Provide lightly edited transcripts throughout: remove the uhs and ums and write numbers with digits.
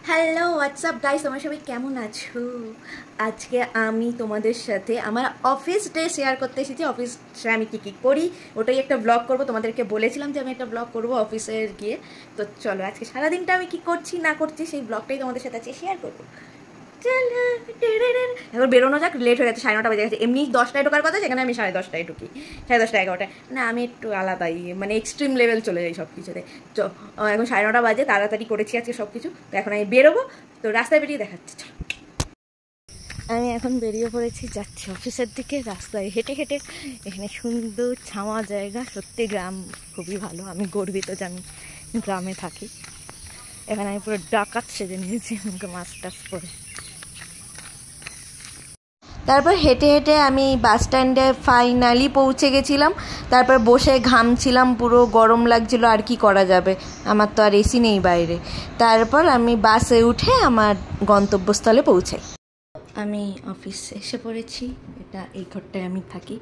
Hello WhatsApp guys, তোমরা সবাই কেমন আছো? আজকে আমি তোমাদের সাথে আমার অফিস ডে শেয়ার করতে এসেছি। অফিসে আমি কী কী করি ওটাই একটা ব্লগ করব। তোমাদেরকে বলেছিলাম যে আমি একটা ব্লগ করব অফিসে গিয়ে। তো চলো আজকে সারাদিনটা আমি কী করছি না করছি সেই ব্লগটাই তোমাদের সাথে আজকে শেয়ার করবো। এখন বেরোনো যাক, লেট হয়ে গেছে, 9:30 বেজে গেছে। এমনি 10টায় ঢোকার কথা, সেখানে আমি 10:30টায় ঢুকি, 10:30 11টায়। না, আমি একটু আলাদাই, মানে এক্সট্রিম লেভেল চলে যাই সব কিছুতে। তো এখন 9:30 বাজে, তাড়াতাড়ি করেছি আজকে সব কিছু। তো এখন আমি বেরোবো, তো রাস্তায় বেরিয়ে দেখাচ্ছি। আমি এখন বেরিয়ে পড়েছি, যাচ্ছি অফিসের দিকে। রাস্তায় হেঁটে হেঁটে, এখানে সুন্দর ছাওয়া জায়গা, সত্যি গ্রাম খুবই ভালো। আমি গর্বিত যে আমি গ্রামে থাকি। এখানে আমি পুরো ডাকাত সেজে নিয়েছি, আমাকে মাস্ক টাস্ক করে। তারপর হেঁটে হেঁটে আমি বাস স্ট্যান্ডে ফাইনালি পৌঁছে গেছিলাম। তারপর বসে ঘামছিলাম, পুরো গরম লাগছিল, আর কি করা যাবে, আমার তো আর এসি নেই বাইরে। তারপর আমি বাসে উঠে আমার গন্তব্যস্থলে পৌঁছাই। আমি অফিসে এসে পড়েছি। এটা এই ঘরটায় আমি থাকি,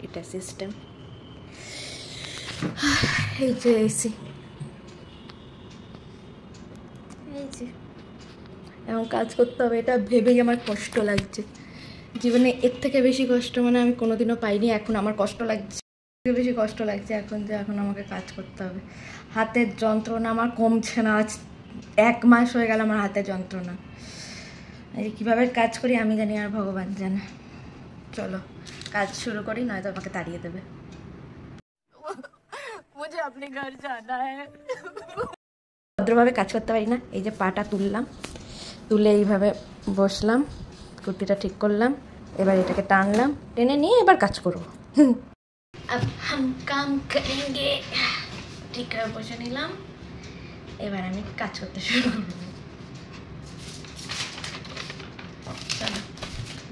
এটা সিস্টেম। এই যে এসি, এই যে এমন কাজ করতে হবে, এটা ভেবেই আমার কষ্ট লাগছে। জীবনে এর থেকে বেশি কষ্ট মানে আমি কোনোদিনও পাইনি। এখন আমার কষ্ট লাগছে, বেশি কষ্ট লাগছে এখন, যে এখন আমাকে কাজ করতে হবে। হাতের যন্ত্রণা আমার কমছে না। আজ 1 মাস হয়ে গেল আমার হাতের যন্ত্রণা। এই কীভাবে কাজ করি আমি জানি, আর ভগবান জানে। চলো কাজ শুরু করি, নয়তো আমাকে তাড়িয়ে দেবে। মুঝে আপনি ঘর জানা হ্যায়। ভদ্রভাবে কাজ করতে পারি না। এই যে পাটা তুললাম, তুলে এইভাবে বসলাম, কুর্তিটা ঠিক করলাম, এবার এটাকে টানলাম, টেনে নিয়ে এবার কাজ করবো। अब हम काम करेंगे। ঠিক করে বসে নিলাম, এবার আমি কাজ করতে শুরু করবো। চলো,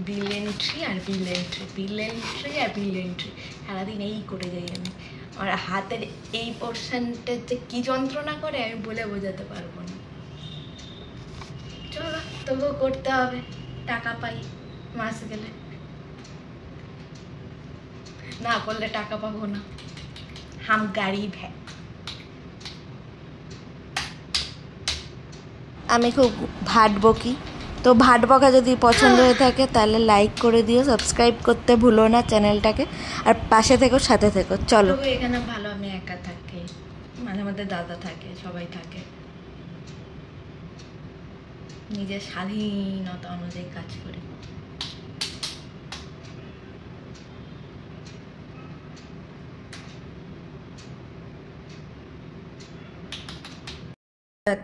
বিল এন্ট্রি আর বিল এন্ট্রি, বিল এন্ট্রি আর বিল এন্ট্রি, সারাদিন এই করে যাই আমি। আমার হাতের এই পোর্শনটা যে কী যন্ত্রণা করে আমি বলে বোঝাতে পারবো না। চলো, তবুও করতে হবে, টাকা পাই মাস গেলে, না করলে টাকা পাবো না। হাম গরিব হ্যাঁ। আমি খুব ভাট বকি, তো ভাট বকা যদি পছন্দ হয়ে থাকে তাহলে লাইক করে দিও, সাবস্ক্রাইব করতে ভুলো না চ্যানেলটাকে, আর পাশে থেকো, সাথে থেকো। চলো, এখানে ভালো আমি একা থাকি, মাঝে মধ্যে দাদা থাকে, সবাই থাকে, নিজের স্বাধীনতা অনুযায়ী কাজ করি।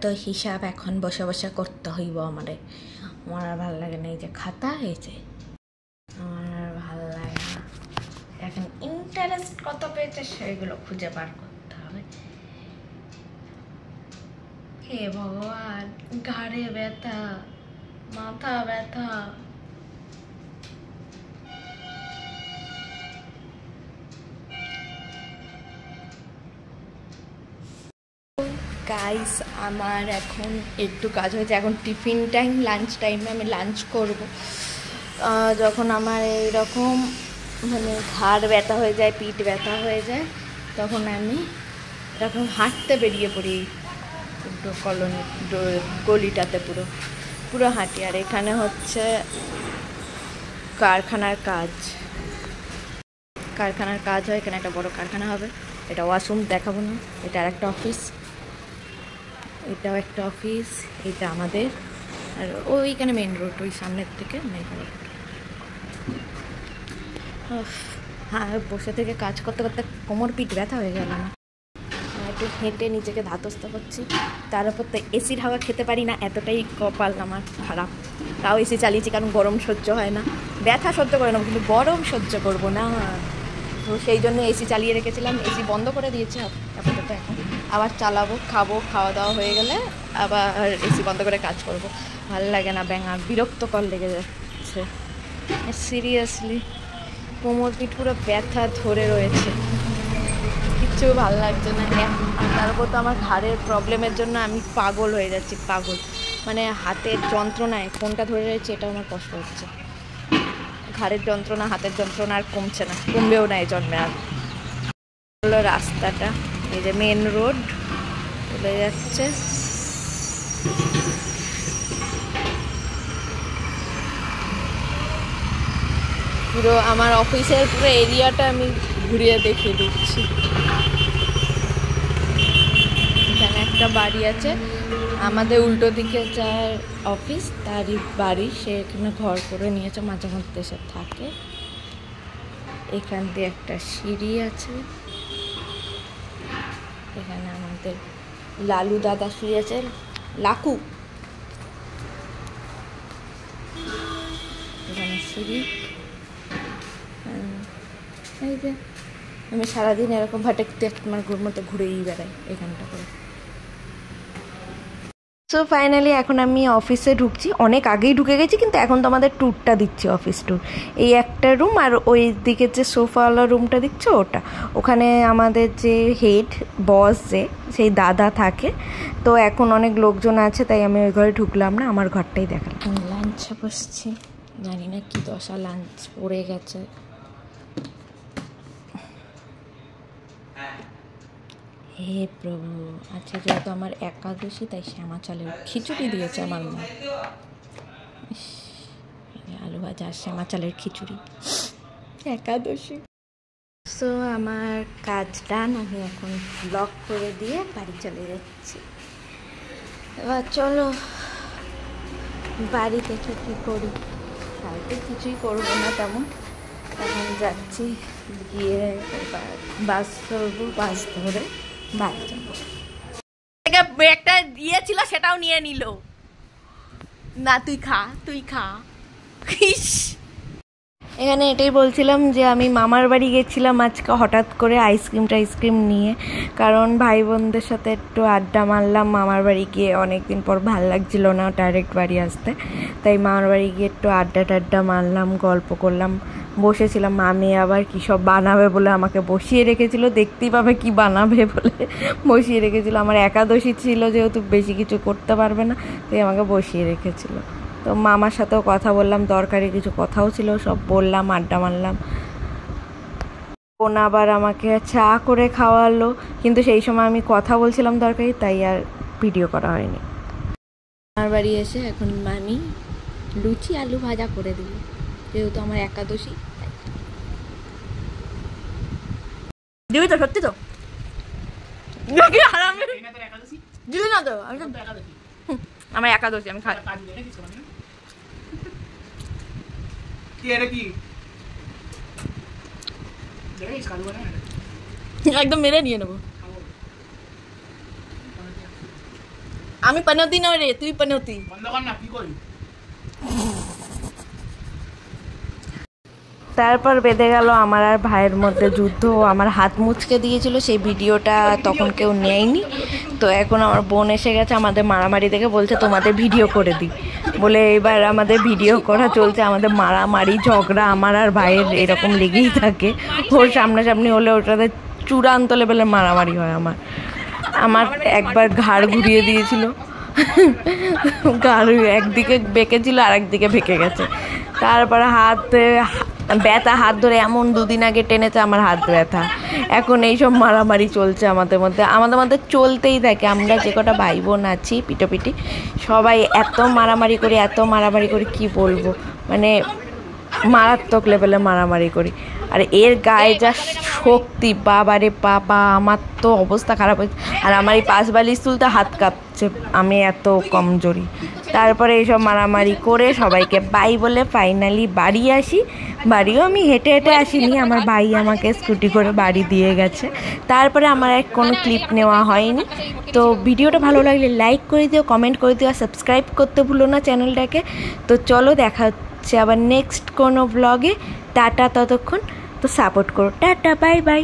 তো হিসাব এখন বসে বসে করতে হইব আমারে। আমার আর ভালো লাগে না এই যে খাতা, এই যে আমার আর ভালো লাগে না। এখন ইন্টারেস্ট কত পেয়েছে সেগুলো খুঁজে বার করতে হবে। হে ভগবান, ঘাড়ে ব্যথা, মাথা ব্যথা। গাইস, আমার এখন একটু কাজ হয়েছে, এখন টিফিন টাইম, লাঞ্চ টাইমে আমি লাঞ্চ করব। যখন আমার এইরকম মানে ঘাড় ব্যথা হয়ে যায়, পিঠ ব্যথা হয়ে যায়, তখন আমি এরকম হাঁটতে বেরিয়ে পড়ি কলোনি গলিটাতে, পুরো পুরো হাঁটি। আর এখানে হচ্ছে কারখানার কাজ হয়, এখানে একটা বড় কারখানা হবে। এটা ওয়াশরুম দেখাবো না, এটা আর একটা অফিস, এটাও একটা অফিস, এটা আমাদের। আর ওইখানে মেন রোড, ওই সামনের থেকে মেন রোড। হ্যাঁ, বসে থেকে কাজ করতে করতে কোমর পিঠ ব্যথা হয়ে গেল না। একটু হেঁটে নিজেকে ধাতস্থ করছি। তার উপর তো এসির হাওয়া খেতে পারি না, এতটাই কপাল আমার খারাপ। তাও এসি চালিয়েছি, কারণ গরম সহ্য হয় না। ব্যথা সহ্য করে নেবো, কিন্তু গরম সহ্য করবো না। তো সেই জন্য এসি চালিয়ে রেখেছিলাম, এসি বন্ধ করে দিয়েছি আপাতত। এখন আবার চালাবো, খাওয়া দাওয়া হয়ে গেলে আবার এসি বন্ধ করে কাজ করব। ভালো লাগে না, বিরক্তকর লেগে যাচ্ছে সিরিয়াসলি। কোমর পিঠ পুরো ব্যথা ধরে রয়েছে, কিচ্ছু ভালো লাগছে না। আর তার উপর তো আমার ঘাড়ের প্রবলেমের জন্য আমি পাগল হয়ে যাচ্ছি, পাগল। মানে হাতের যন্ত্রণায় ফোনটা ধরে রয়েছে, এটাও আমার কষ্ট হচ্ছে। ঘাড়ের যন্ত্রণা, হাতের যন্ত্রণা আর কমছে না, কমবেও না এই জন্মে আর। হলো রাস্তাটা, এই যে মেন রোড চলে যাচ্ছে। পুরো আমার অফিসের পুরো এরিয়াটা আমি ঘুরিয়ে দেখিয়ে দিচ্ছি। এখানে একটা বাড়ি আছে, আমাদের উল্টো দিকে যার অফিস তারই বাড়ি, সে এখানে ঘর করে নিয়েছে, মাঝে মধ্যে এসে থাকে। এখান দিয়ে একটা সিঁড়ি আছে। এখানে আমাদের লালু দাদা শুয়ে আছে, লাকু। এখানে সিঁড়ি। এই যে আমি সারাদিন এরকম ভাটাতে আমার ঘুর মতো ঘুরেই বেড়াই এখানটা করে। সো ফাইনালি এখন আমি অফিসে ঢুকছি, অনেক আগেই ঢুকে গেছি, কিন্তু এখন তো আমাদের ট্যুরটা দিচ্ছি, অফিস ট্যুর। এই একটা রুম আর ওই দিকে যে সোফাওয়ালা রুমটা দিচ্ছে ওটা, ওখানে আমাদের যে হেড বস সেই দাদা থাকে। তো এখন অনেক লোকজন আছে, তাই আমি ওই ঘরে ঢুকলাম না, আমার ঘরটাই দেখালাম। লাঞ্চে বসছি, জানি না কি দশা লাঞ্চ পড়ে গেছে। হে প্রভু, আচ্ছা যেহেতু আমার একাদশী তাই শ্যামা চালের খিচুড়ি দিয়েছে আমার মা। আলু ভাজা আর শ্যামা চালের খিচুড়ি, একাদশী। সো আমার কাজ ডান, আমি এখন ব্লক করে দিয়ে বাড়ি চলে যাচ্ছি। এবার চলো বাড়ি থেকে কী করি, কালকে কিছুই করবো না তেমন। এখন যাচ্ছি, গিয়ে বাস ধরবো, বাস ধরে বাড়ি যাবো। ব্রেকটা দিয়েছিল সেটাও নিয়ে নিল না, তুই খা, তুই খা। এখানে এটাই বলছিলাম যে আমি মামার বাড়ি গেছিলাম আজকে হঠাৎ করে আইসক্রিম নিয়ে, কারণ ভাই বোনদের সাথে একটু আড্ডা মারলাম মামার বাড়ি গিয়ে। অনেকদিন পর ভাল লাগছিল না ডাইরেক্ট বাড়ি আসতে, তাই মামার বাড়ি গিয়ে একটু আড্ডা মারলাম, গল্প করলাম, বসেছিলাম। মামি আবার কী সব বানাবে বলে আমাকে বসিয়ে রেখেছিল, দেখতেই পাবে কি বানাবে বলে বসিয়ে রেখেছিল। আমার একাদশী ছিল, যেহেতু বেশি কিছু করতে পারবে না, তাই আমাকে বসিয়ে রেখেছিল। তো মামার সাথেও কথা বললাম, দরকারি কিছু কথাও ছিল, সব বললাম, আড্ডা মারলাম। বোন আবার আমাকে চা করে খাওয়ালো, কিন্তু সেই সময় আমি কথা বলছিলাম দরকারি, তাই আর ভিডিও করা হয়নি। আমার বাড়ি এসে এখন মামি লুচি আলু ভাজা করে দিল, যেহেতু আমার একাদশী। দিবি তো? সত্যি তো? দিবি না তো? আমার একাদশী, আমি খাই। একদম মেরে নিয়ে নেবো। আমি পানতি না রে, তুই পানতি। তারপর বেঁধে গেল আমার আর ভাইয়ের মধ্যে যুদ্ধ। আমার হাত মুচকে দিয়েছিল, সেই ভিডিওটা তখন কেউ নেয়নি। তো এখন আমার বোন এসে গেছে, আমাদের মারামারি দেখে বলছে তোমাদের ভিডিও করে দিই বলে, এবার আমাদের ভিডিও করা চলছে। আমাদের মারামারি ঝগড়া আমার আর ভাইয়ের এরকম লেগেই থাকে। ওর সামনাসামনি হলে ওর সাথে চূড়ান্ত লেভেলের মারামারি হয়। আমার একবার ঘাড় ঘুরিয়ে দিয়েছিল, ঘাড় একদিকে বেঁকেছিল আর একদিকে ভেঙে গেছে। তারপরে হাত ব্যথা, হাত ধরে এমন 2 দিন আগে টেনেছে আমার হাত ব্যথা। এখন এইসব মারামারি চলছে আমাদের মধ্যে চলতেই থাকে। আমরা যে কটা ভাই বোন আছি পিটোপিটি, সবাই এত মারামারি করি কি বলবো, মানে মারাত্মক লেভেলে মারামারি করি। আর এর গায়ে যা শক্তি, বাবারে বাবা, আমার তো অবস্থা খারাপ হয়েছে। আর আমার এই পাশবালিশ তুলতে হাত কাঁপছে, আমি এত কমজোরি। তারপরে এইসব মারামারি করে সবাইকে বাই বলে ফাইনালি বাড়ি আসি। বাড়িও আমি হেঁটে আসিনি, আমার ভাই আমাকে স্কুটি করে বাড়ি দিয়ে গেছে। তারপরে আমার কোনো ক্লিপ নেওয়া হয়নি। তো ভিডিওটা ভালো লাগলে লাইক করে দিও, কমেন্ট করে দিও, আর সাবস্ক্রাইব করতে ভুলো না চ্যানেলটাকে। তো চলো দেখা হচ্ছে আবার নেক্সট কোনো ব্লগে। টাটা, ততক্ষণ তো সাপোর্ট করো। Tata, bye bye.